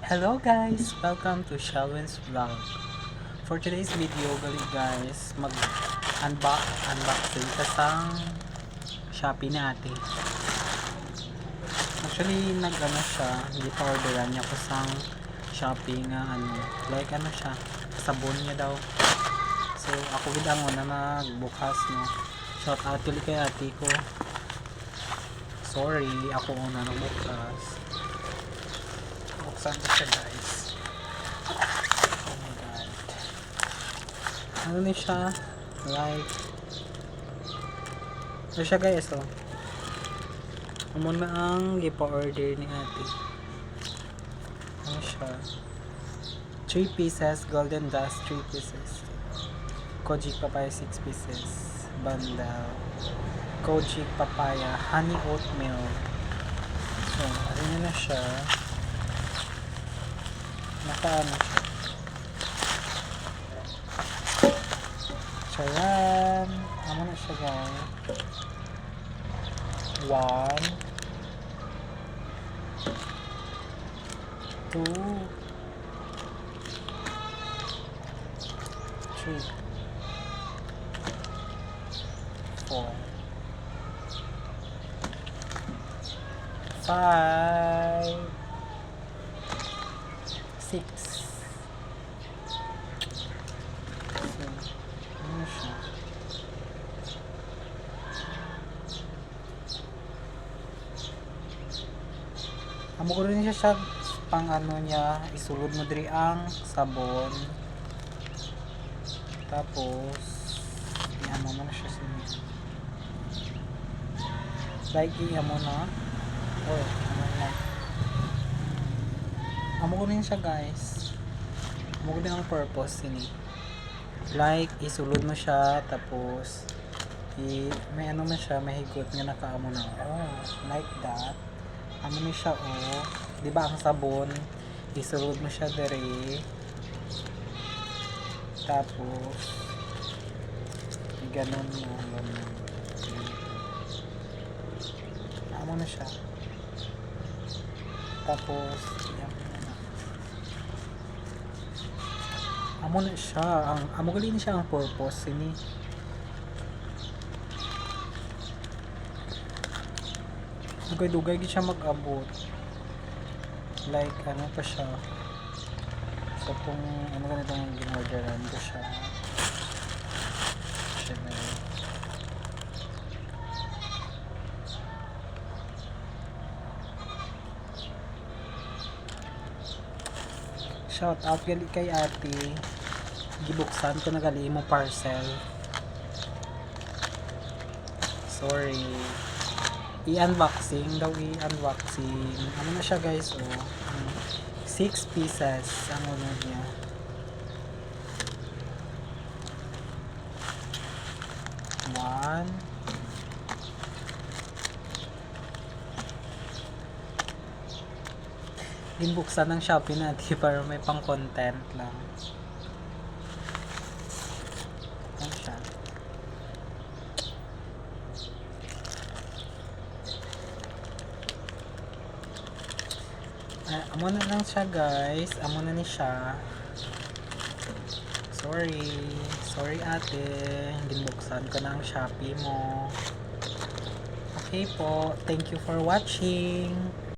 Hello guys! Welcome to Shelwyn's Vlog. For today's video, guys, unboxing kasang Shopee na ate. Actually, siya, hindi pa orderan niya kasang Shopee nga like siya, sabon niya daw. So, ako gid ang una nagbukas no. Shout out ulit kay ate ko. Sorry, ako una nagbukas. Buksan ko siya guys. Oh my god. Ano ni siya? Like ano siya guys oh. Amo na ang gipa-order ni ate. Ano siya? 3 pieces golden dust, 3 pieces. Kojic papaya 6 pieces. Bundle. Kojic papaya honey oatmeal. So, ano na siya? Nakaano siya. Charan! Amo na siya guys. 1 2 3 4 5 6. So, ano siya? Amo ko rin siya pang niya, isulod mo diri ang sabon. Tapos, i-amo mo na siya sa niya. Like, i-amo na. Or, amo ko rin siya guys. Amo ko din ang purpose ini. Like, isulod mo siya, tapos, may man siya, may higot nga nakaamo na. Oh, like that. Amo ni siya oh. Diba ang sabon, isulod mo siya dere. Tapos, ganon mo, ganon. Amo na siya. Tapos, amo na siya. Amo gali ni siya ang purpose ini. Dugay-dugay gid siya mag-abot. Like ano pa siya. So kung ganitong ginorderan ko siya. Shout out gali kay ate. Gibuksan ko na gali mo parcel. Sorry. I-unboxing daw, i-unboxing. Ano na siya guys oh. 6 pieces ang unod niya. One. Ginbuksan ng Shopee natin para may pang content lang. Ano siya? Amo na lang siya guys. Amo na ni siya. Sorry ate. Ginbuksan ko na ang Shopee mo. Okay po. Thank you for watching.